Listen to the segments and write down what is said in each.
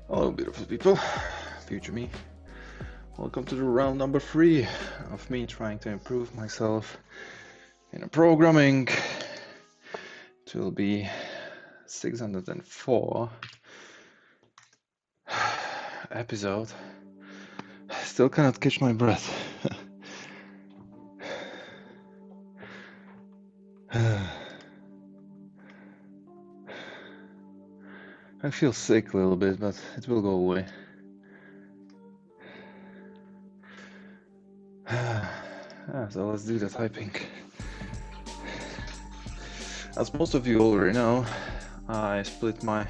Hello, beautiful people. Future me. Welcome to the round number 3 of me trying to improve myself in programming. It will be 604 episode. Still cannot catch my breath. I feel sick a little bit, but it will go away. So let's do the typing. As most of you already know, I split my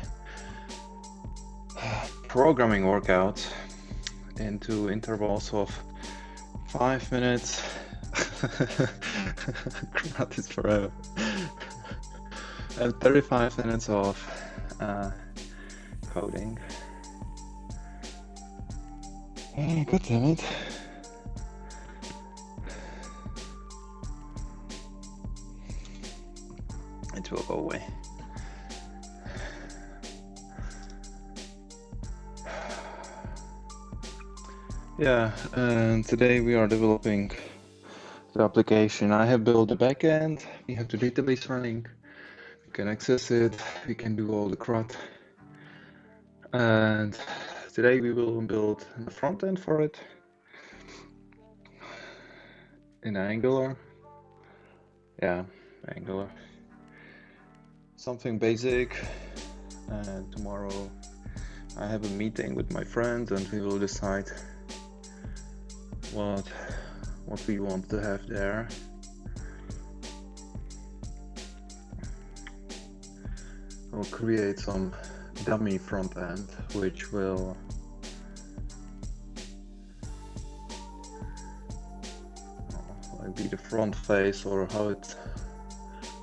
programming workout into intervals of 5 minutes. Gratis forever. And 35 minutes of coding. God damn it. It will go away. Yeah, and today we are developing the application. I have built the backend. We have the database running. We can access it. We can do all the CRUD. And today we will build the front end for it in Angular. Yeah, Angular. Something basic. And tomorrow I have a meeting with my friends and we will decide what we want to have there. I'll create some dummy front end which will be the front face or how it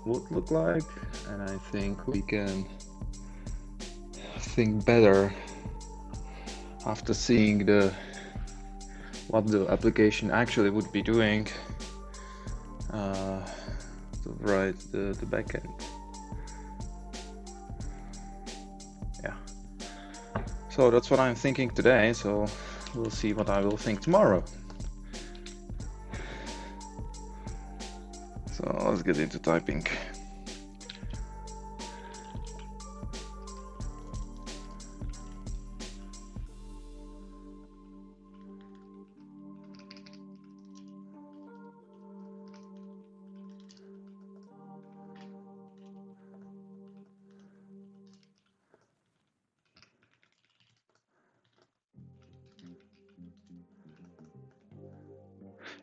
would look like, and I think we can think better after seeing what the application actually would be doing to write the backend. Yeah, so that's what I'm thinking today, so we'll see what I will think tomorrow. So let's get into typing.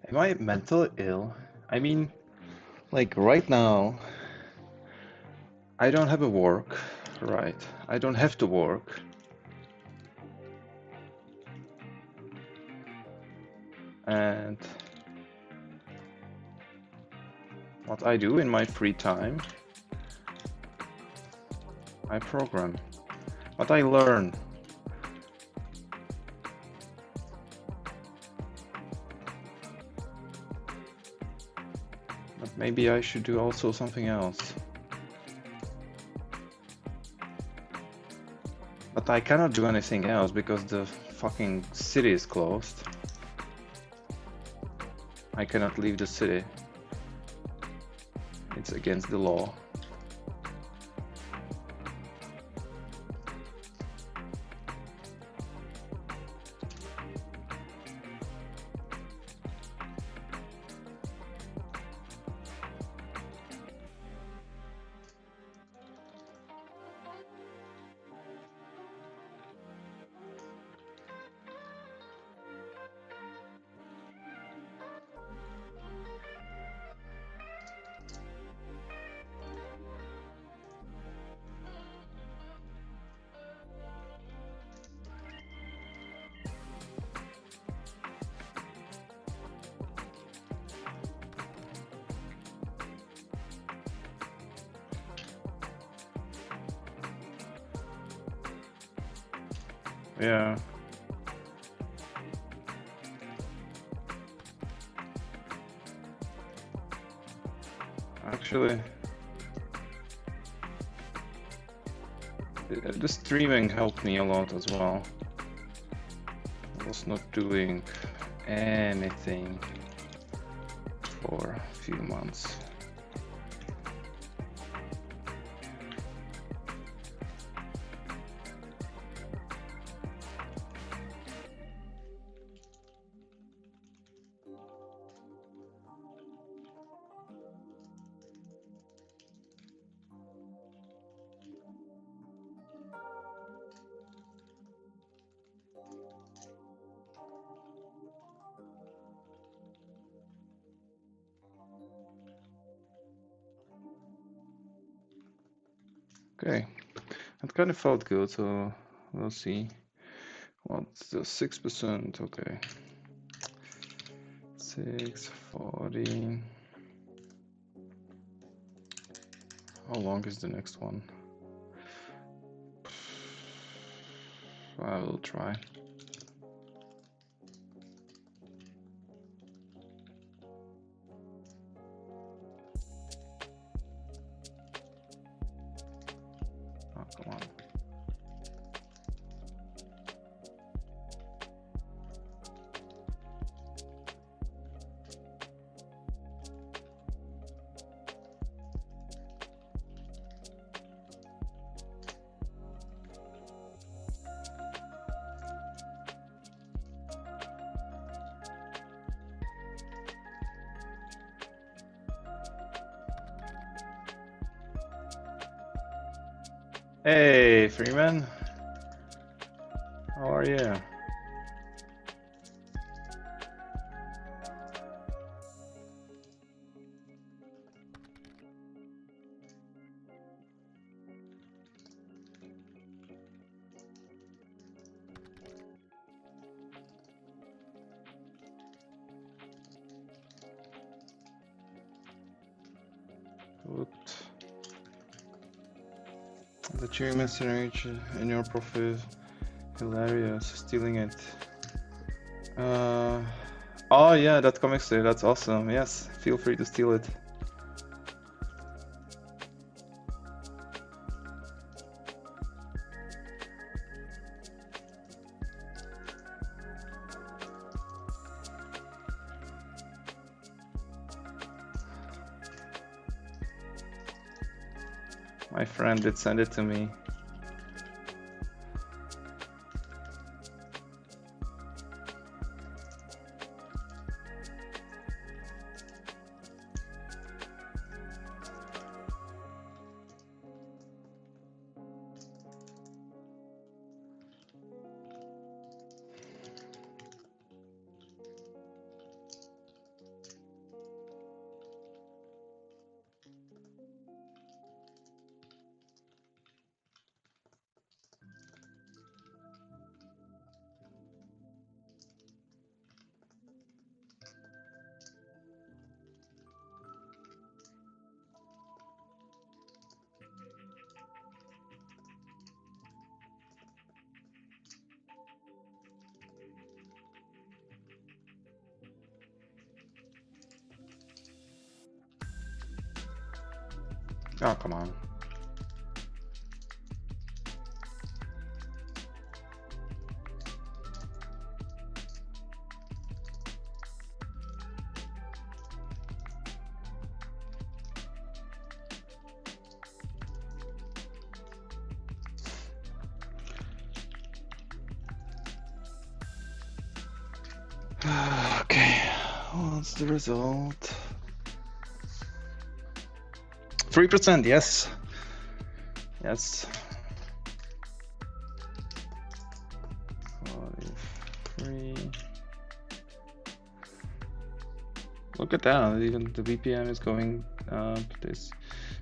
Am I mentally ill? I mean, like right now, I don't have a work, right? I don't have to work. And what I do in my free time, I program. What I learn. But maybe I should do also something else. But I cannot do anything else because the fucking city is closed. I cannot leave the city. It's against the law. Yeah. Actually, The streaming helped me a lot as well. I was not doing anything for a few months. Okay, that kind of felt good, so we'll see. What's the 6%? Okay. 640. How long is the next one? I will try. Oh, come on. Hey, Freeman. How are you? Good. The achievement synergy in your profile. Hilarious. Stealing it. Oh yeah, that comic strip, that's awesome. Yes, feel free to steal it. My friend did send it to me. Oh, come on. Okay, what's the result? 3%, yes. Yes. 43. Look at that, even the VPN is going up. This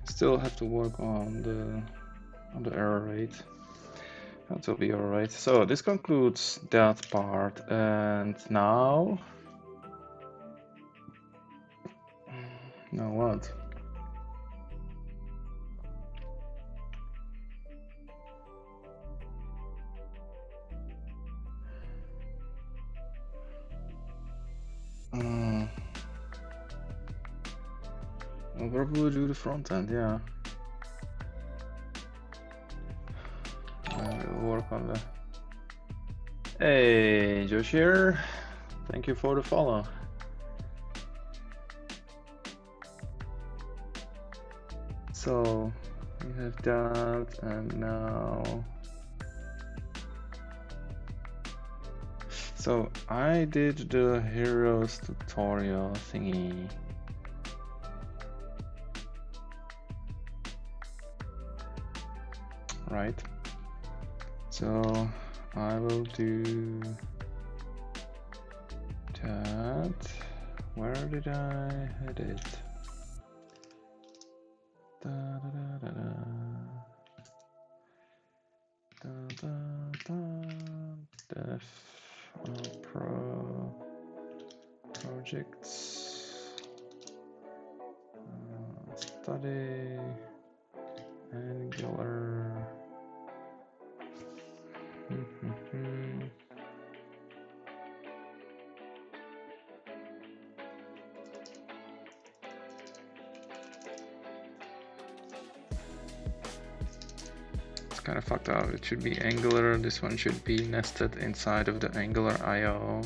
still have to work on the error rate. That will be alright. So this concludes that part, and now what? I'll probably do the front end, yeah. around. Hey, Josh here. Thank you for the follow. So we have that, and now. So I did the heroes tutorial thingy. Right. So I will do that. Where did I hit it? Da, da, da, da, da. Da, da, da. Dev pro projects study Angular. It's kind of fucked up. It should be Angular. This one should be nested inside of the Angular IO.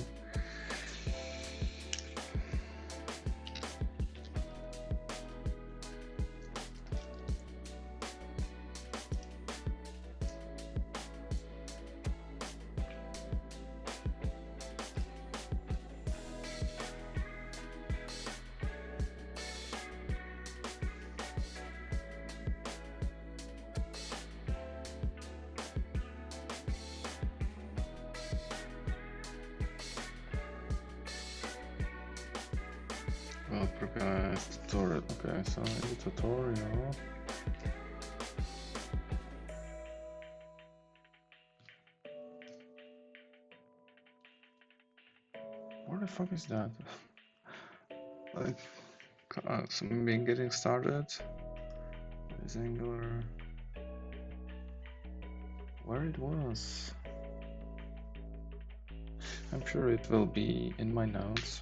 Well, prepare tutorial. Okay, so in the tutorial, where the fuck is that? Like, so maybe getting started. Is Angular where it was? I'm sure it will be in my notes.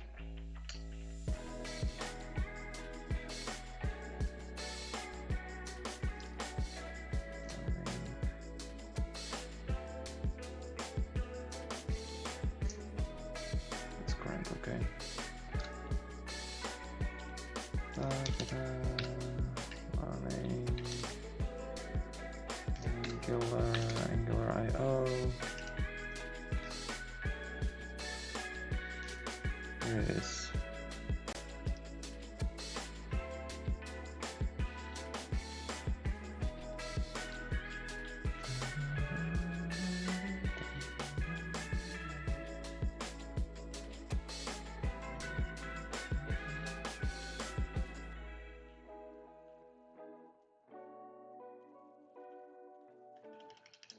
That's great, okay. Learning Angular IO. Here it is.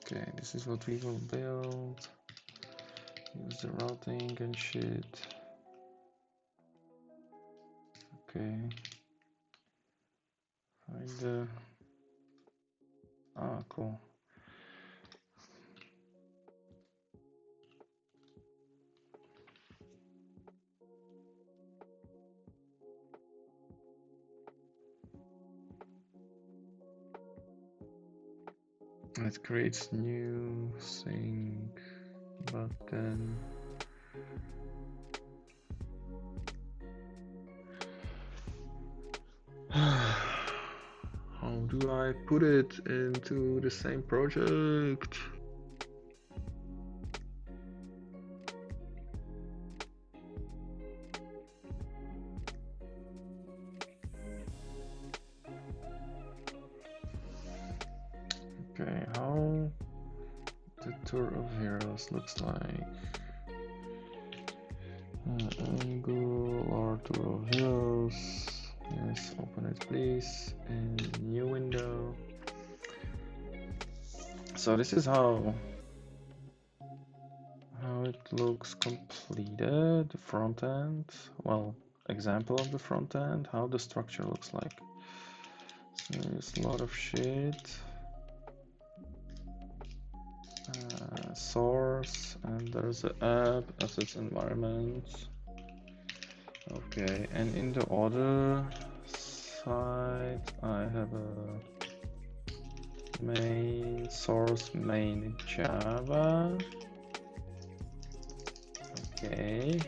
Okay, this is what we will build. Use the routing and shit. Okay. Find the. Ah, cool. It creates new thing, but then how do I put it into the same project? Okay, how the Tour of Heroes looks like. Angular Tour of Heroes. Yes, open it please. And new window. So this is how it looks completed. The front end. Well, example of the front end. How the structure looks like. So there's a lot of shit. Source, and there's an app, assets, environment. Okay, and in the other side I have a main, source main Java. Okay.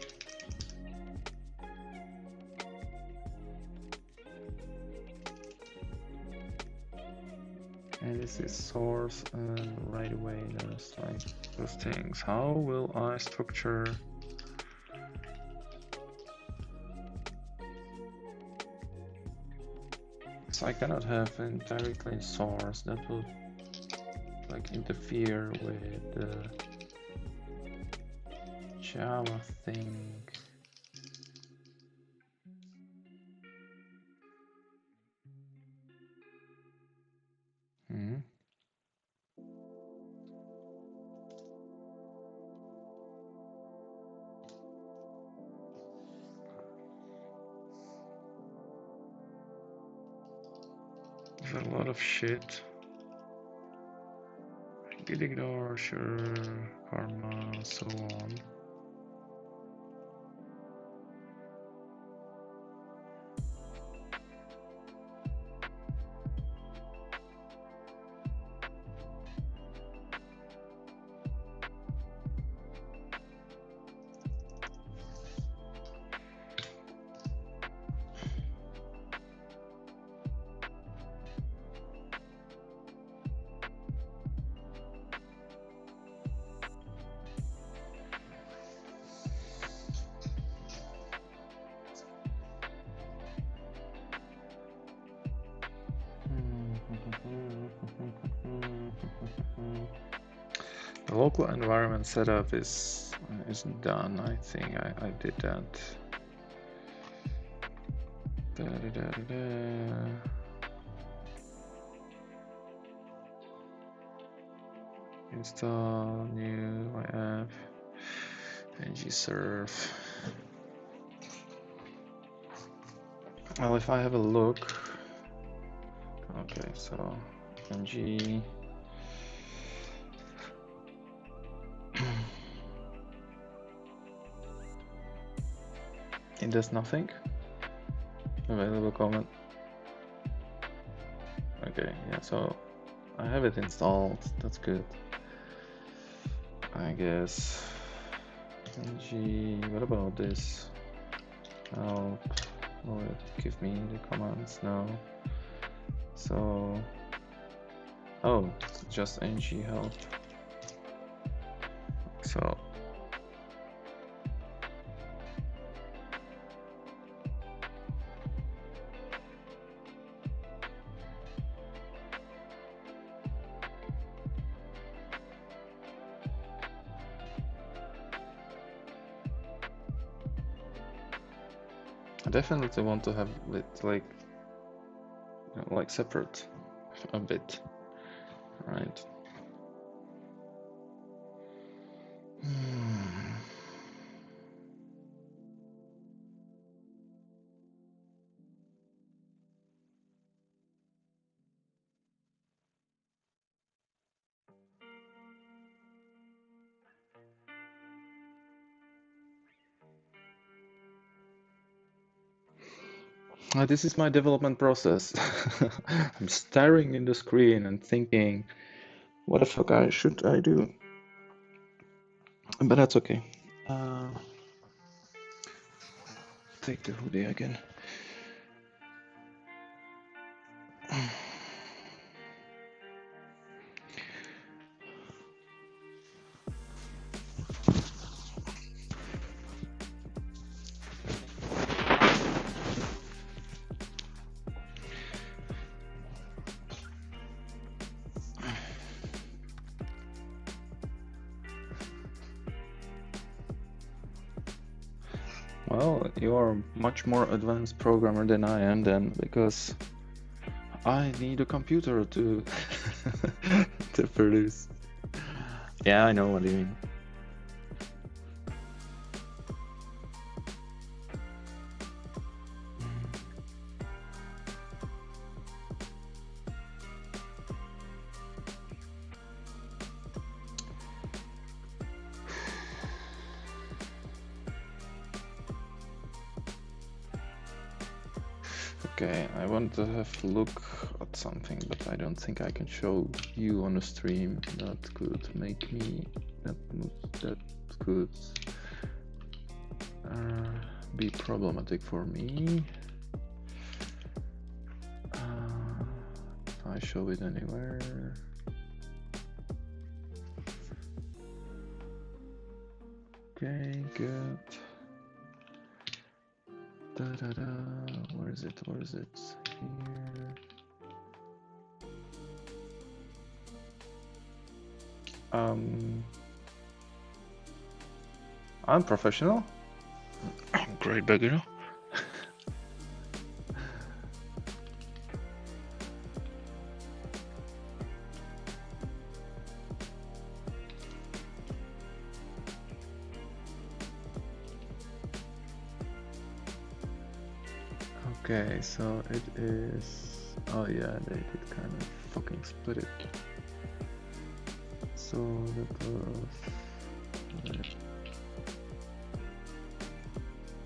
And this is source, and right away there's like those things. How will I structure? So I cannot have it directly source. That would like interfere with the Java thing. There's a lot of shit. Git ignore, sure, karma, so on. The local environment setup is done. I think I did that. Install new app ngserve. Well, if I have a look, okay, so ng it does nothing. Available comment. Okay, yeah, so I have it installed. That's good. I guess. ng, what about this? Help. Will it give me the commands? No. So, oh, it's just ng help. So, I definitely want to have it like, you know, like separate a bit, right? This is my development process. I'm staring in the screen and thinking, what the fuck should I do? But that's okay. Take the hoodie again. Well, you are a much more advanced programmer than I am then, because I need a computer to to produce. Yeah, I know what you mean. Okay, I want to have a look at got something, but I don't think I can show you on the stream. That could make me that could be problematic for me. If I show it anywhere. Okay, good. Where is it? Where is it? Here. I'm professional. Great beginner. Okay, so it is. Oh yeah, they did kind of fucking split it. So that was right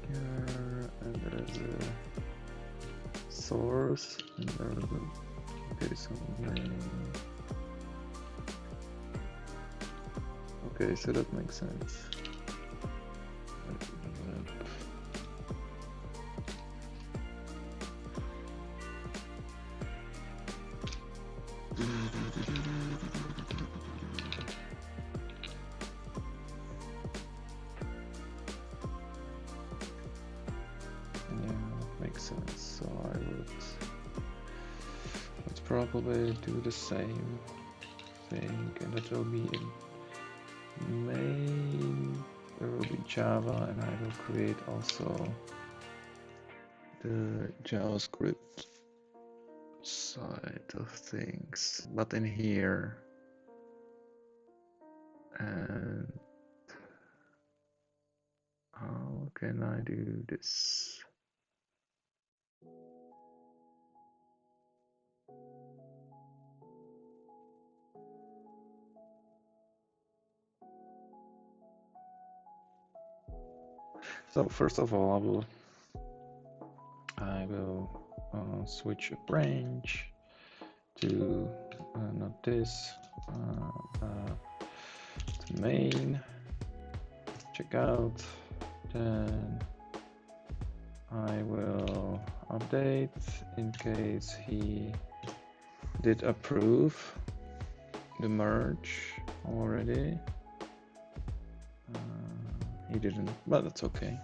here, and there is a source, and there is a okay, so main. Okay, so that makes sense. Probably do the same thing, and it will be in main, there will be Java, and I will create also the JavaScript side of things, but in here. And how can I do this? So first of all, I will switch a branch to not this, to main. Check out. Then I will update in case he did approve the merge already. He didn't, but that's okay.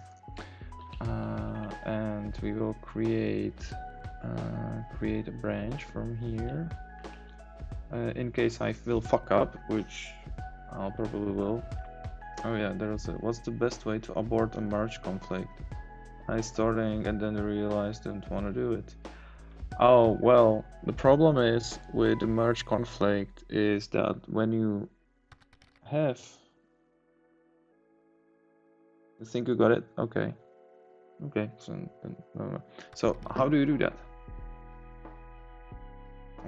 And we will create a branch from here. In case I will fuck up, which I'll probably will. Oh yeah, there's a, what's the best way to abort a merge conflict? I starting and then realized didn't want to do it. Oh, well, the problem is with the merge conflict is that when you have... I think you got it? Okay. Okay, so, no. So how do you do that?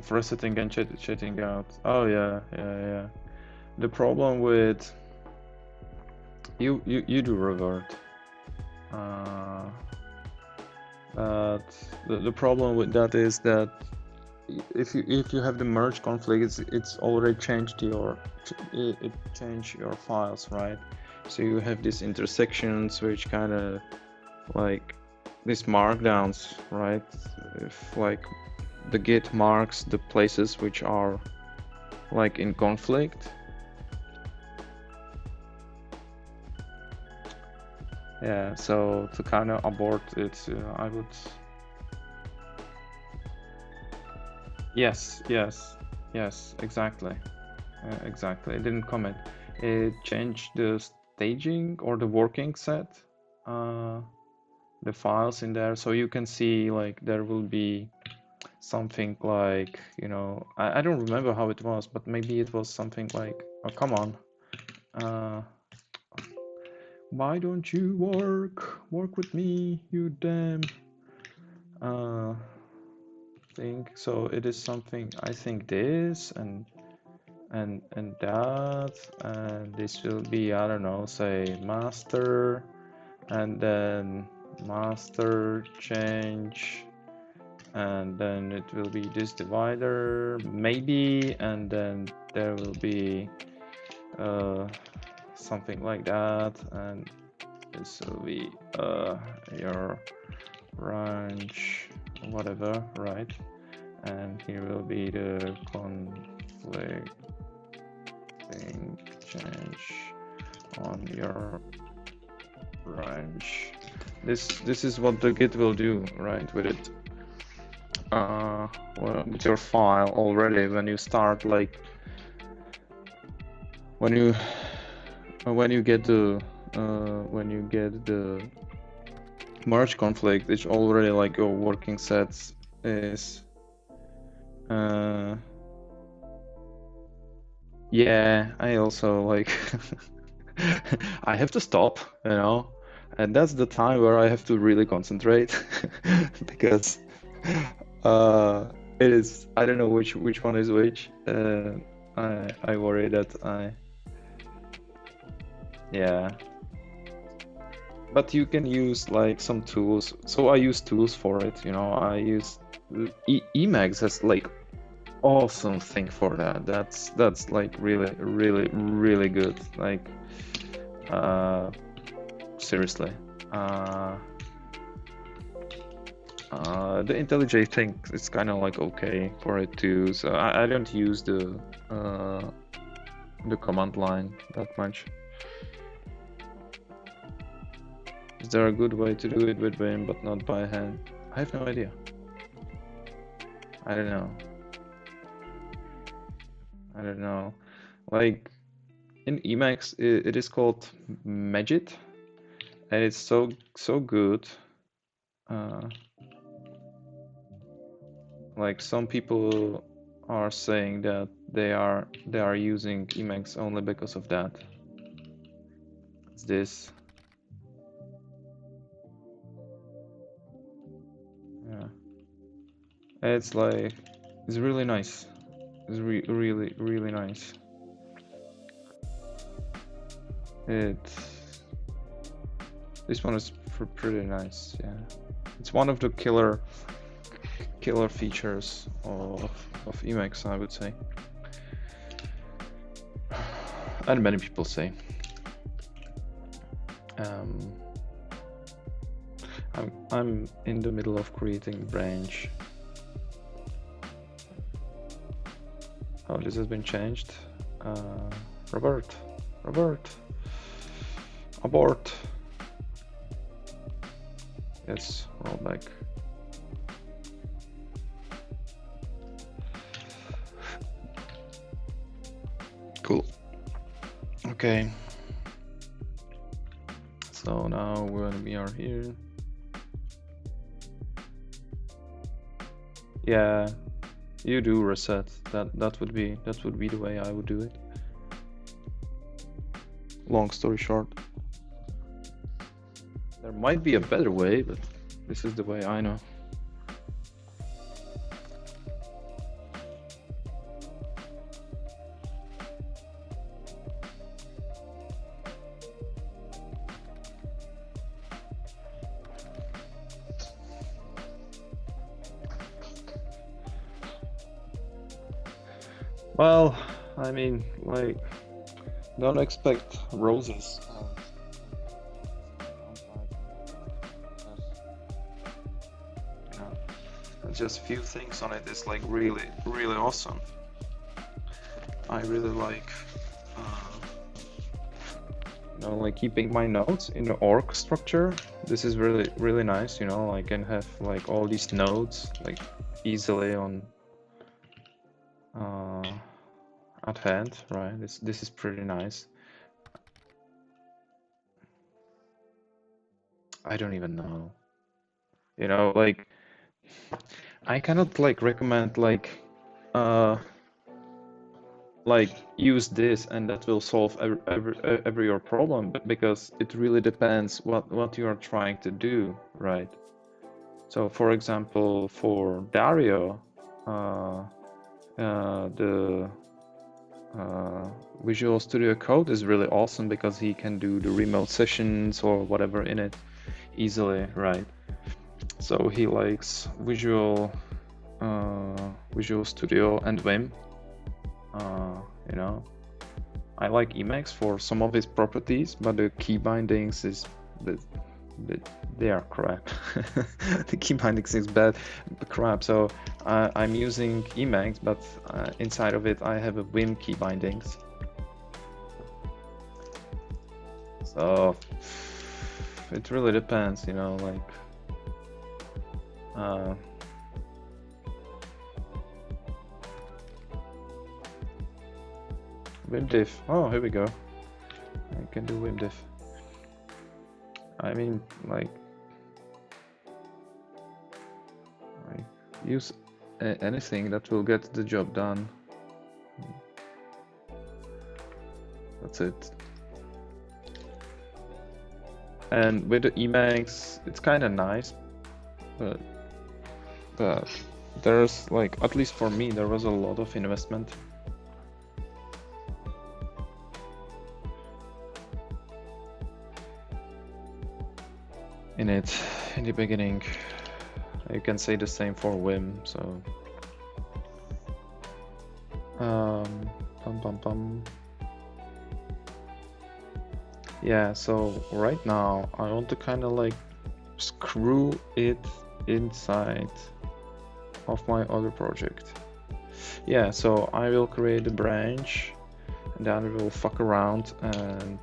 For resetting and chatting out. Oh yeah. The problem with... You do revert. But the problem with that is that if you have the merge conflict, it's already changed it changed your files, right? So you have these intersections which kind of like these markdowns, right? If like the git marks the places which are like in conflict. Yeah, so to kind of abort it, I would... Yes, exactly. Exactly, it didn't comment. It changed the staging or the working set, the files in there, so you can see like there will be something like, you know, I don't remember how it was, but maybe it was something like, oh come on, why don't you work with me, you damn thing. So it is something, I think this and that, and this will be, I don't know, say master, and then master change and then it will be this divider maybe, and then there will be something like that, and this will be your range, whatever, right? And here will be the conflict change on your range. This is what the Git will do, right, with it. Well, with your file already when you start, like when you get the merge conflict, it's already like your working sets is yeah, I also like I have to stop, you know, and that's the time where I have to really concentrate because it is, I don't know which one is which. I worry that yeah, but you can use like some tools. So I use tools for it, you know. I use Emacs as like awesome thing for that. That's like really good. Like seriously. The IntelliJ thing is kind of like okay for it too. So I don't use the command line that much. Is there a good way to do it with Vim but not by hand? I have no idea. I don't know. Like in Emacs, it is called Magit, and it's so good. Like some people are saying that they are using Emacs only because of that. It's this. Yeah. It's like, it's really nice. It's really nice. This one is pretty nice. Yeah, it's one of the killer features of Emacs, I would say, and many people say. I'm in the middle of creating branch. Oh, this has been changed. Robert, abort. Yes, roll back. Cool. Okay. So now when we are here. Yeah, you do reset. That would be the way I would do it. Long story short. There might be a better way, but this is the way I know. Well, I mean, like, don't expect roses. Just few things on it is like really awesome. I really like you know, like keeping my nodes in the org structure. This is really nice, you know. I can have like all these nodes like easily on at hand, right? This is pretty nice. I don't even know, you know, like I cannot like recommend like use this and that will solve every your problem, because it really depends what you are trying to do, right? So for example, for Dario, the Visual Studio Code is really awesome because he can do the remote sessions or whatever in it easily, right? So he likes Visual Studio and Vim. You know, I like Emacs for some of its properties, but the key bindings is they are crap. The key bindings is bad crap. So I'm using Emacs, but inside of it I have a Vim key bindings. So it really depends, you know, like Vimdiff. Oh, here we go. I can do Vimdiff. I mean, like use anything that will get the job done. That's it. And with the Emacs, it's kind of nice, but there's like, at least for me, there was a lot of investment in it in the beginning. You can say the same for Vim. So yeah, so right now I want to kind of like screw it inside of my other project. Yeah, so I will create a branch and then we will fuck around and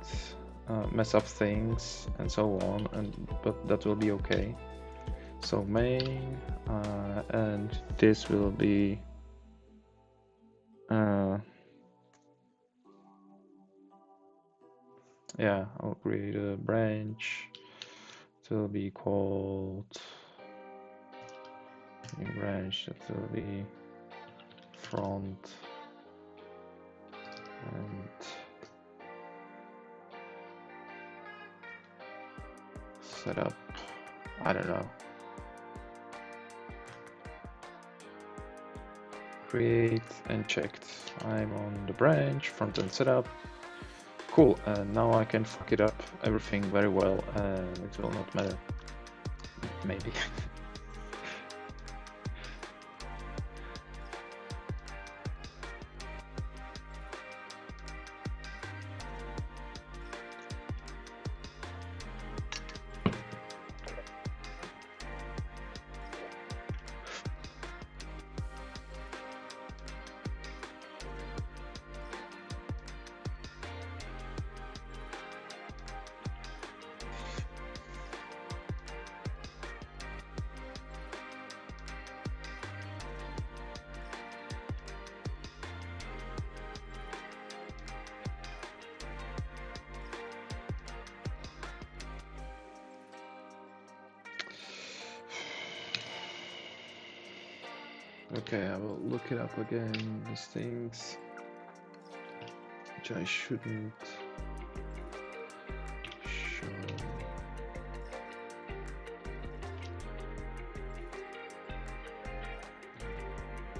mess up things and so on, but that will be okay. So main and this will be yeah, I'll create a branch. It will be called new branch. That will be front and setup. I don't know. Create and checked. I'm on the branch, front end setup. Cool, and now I can fuck it up everything very well and it will not matter. Maybe. Okay, I will look it up again, these things which I shouldn't show.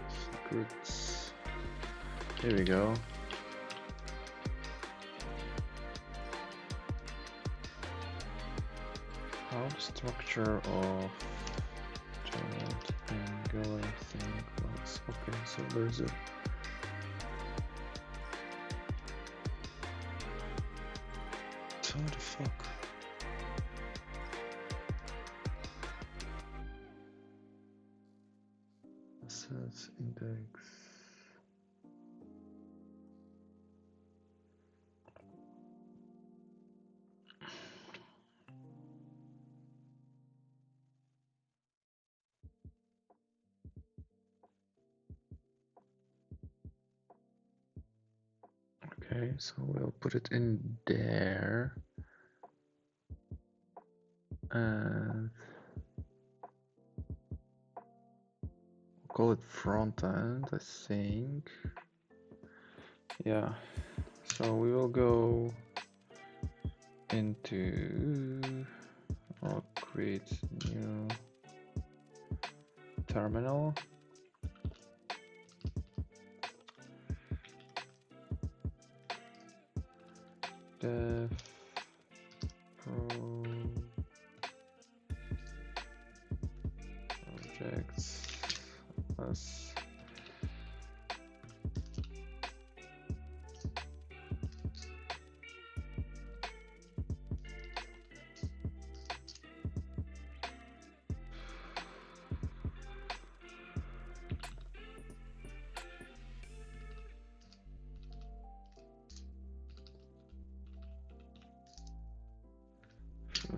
Secrets. Here we go. How the structure of child angle thing works. Okay, so there's a what the fuck? Assets index. Okay, so we'll put it in there. And we'll call it front end, I think. Yeah, so we will go into, or create new terminal. Dev pro plus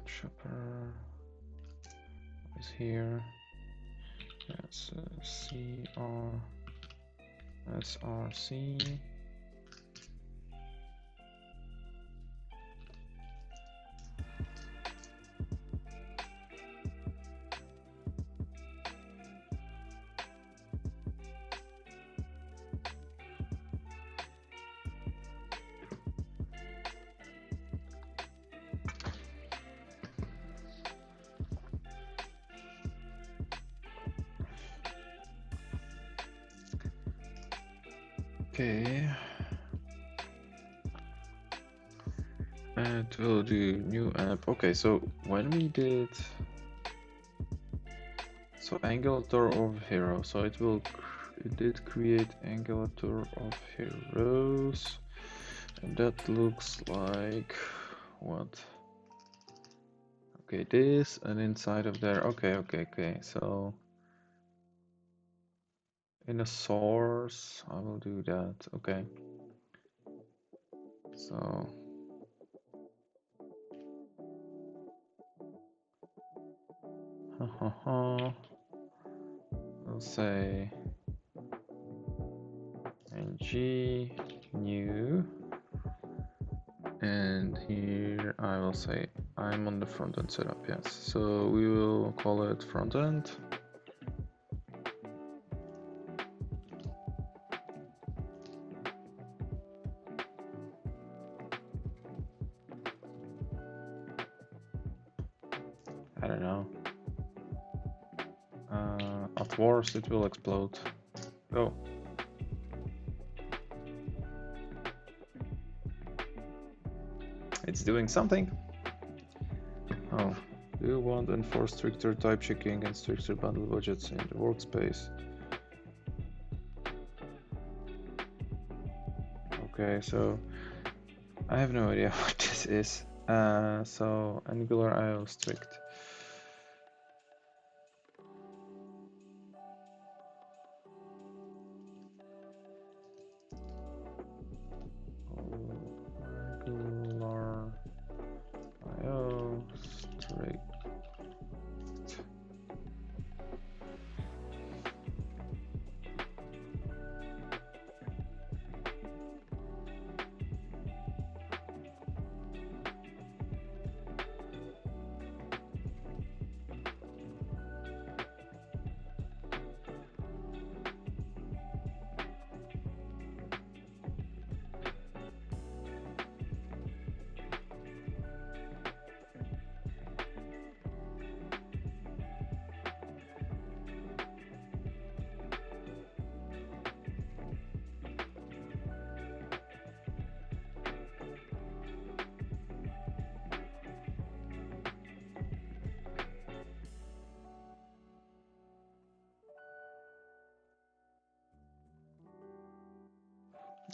Chopper is here. That's SRC. Okay. And we'll do new app. Okay, so when we did Angulator of Hero, so it did create Angulator of Heroes, and that looks like what? Okay, this and inside of there. Okay. So in a source, I will do that. Okay. So we'll say ng new, and here I will say I'm on the front end setup. Yes. So we will call it front end. I don't know. At worst, it will explode. Go. It's doing something. Oh, do you want to enforce stricter type checking and stricter bundle budgets in the workspace? Okay, so I have no idea what this is. So Angular IO strict. Angular IO strict.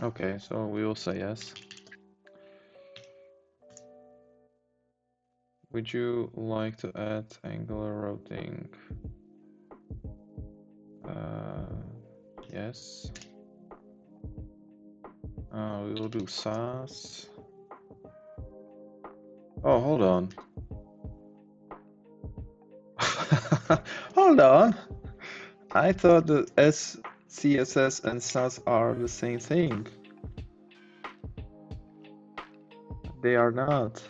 Okay, so we will say yes. Would you like to add Angular routing? Yes. We will do SAS. Oh, hold on. Hold on. I thought that CSS and SAS are the same thing. They are not.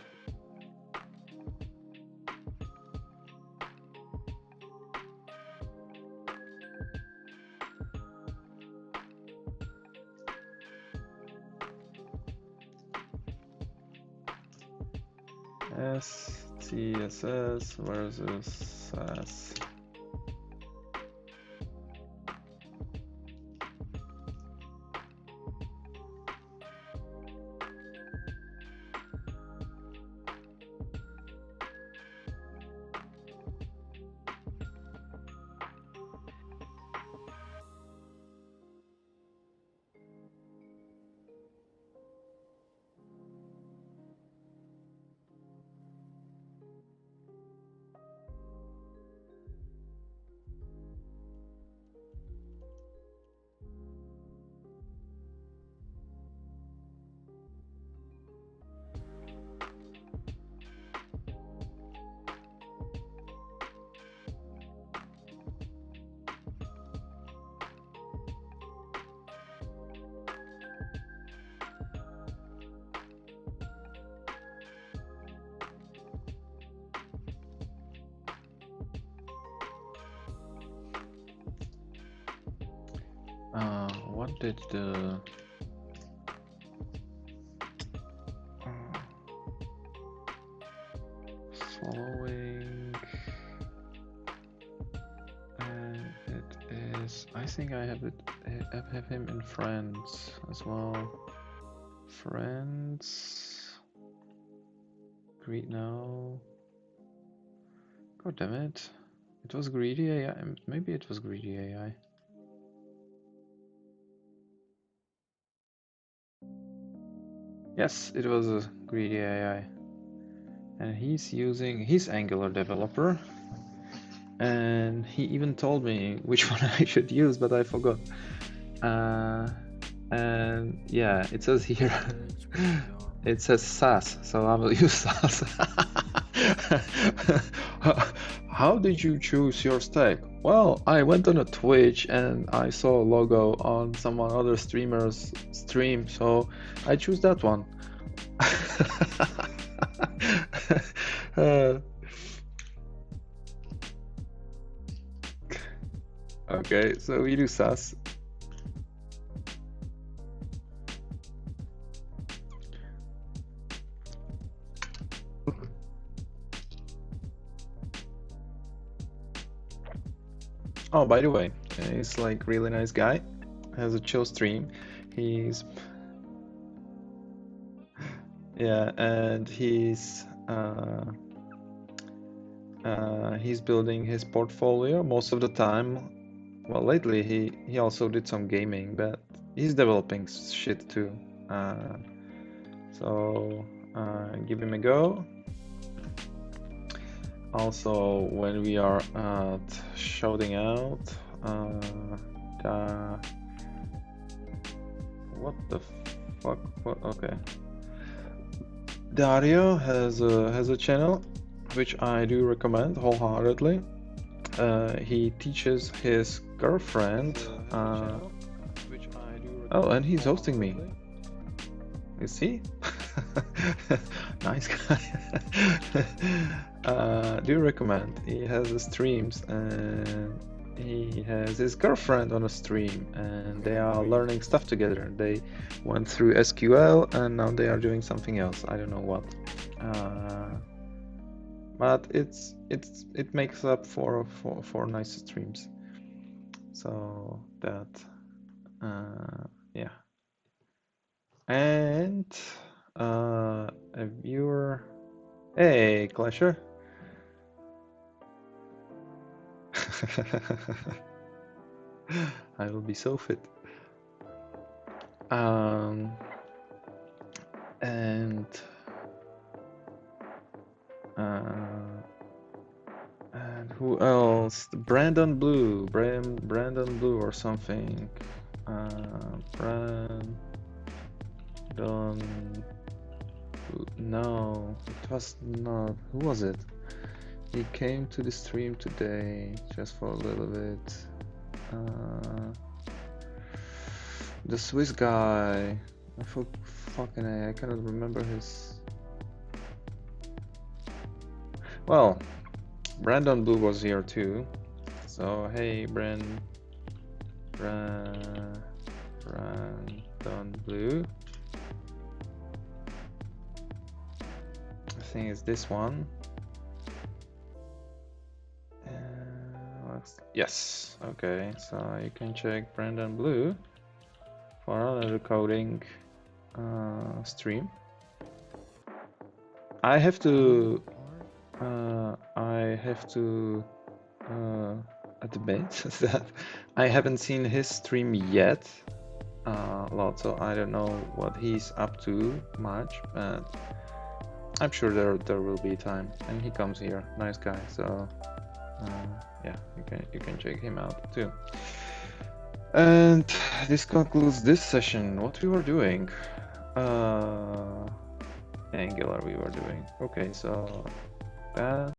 CSS versus SAS. what did the following, and it is, I think I have him in friends as well. Friends, greet now. God damn it, it was greedy AI. Maybe it was greedy AI. Yes, it was a greedy AI. And he's Angular developer. And he even told me which one I should use, but I forgot. And yeah, it says here, it says SAS, so I will use SAS. How did you choose your stack? Well, I went on a Twitch and I saw a logo on someone other streamer's stream, so I choose that one. Okay, so we do SAS. Oh, by the way, he's like really nice guy, has a chill stream. He's yeah, and he's building his portfolio most of the time. Well, lately he also did some gaming, but he's developing shit too. So give him a go. Also, when we are shouting out, what the fuck? What? Okay. Dario has a channel, which I do recommend wholeheartedly. He teaches his girlfriend. Oh, and he's hosting me. You see? Nice guy. Do recommend. He has the streams and he has his girlfriend on a stream and they are learning stuff together. They went through SQL and now they are doing something else. I don't know what. But it makes up for nice streams. So that yeah. And a viewer. Hey, Clasher. I will be so fit. And who else? Brandon Blue, Brandon Blue or something. Brandon. No, it was not. Who was it? He came to the stream today just for a little bit. The Swiss guy. Fucking I cannot remember his. Well, Brandon Blue was here too. So hey, Brandon Blue. I think it's this one. Yes, okay, so you can check Brandon Blue for another coding stream. I have to admit that I haven't seen his stream yet a lot, so I don't know what he's up to much, but I'm sure there will be time. And he comes here, nice guy, so yeah, you can check him out too. And this concludes this session. What we were doing, Angular we were doing. Okay, so that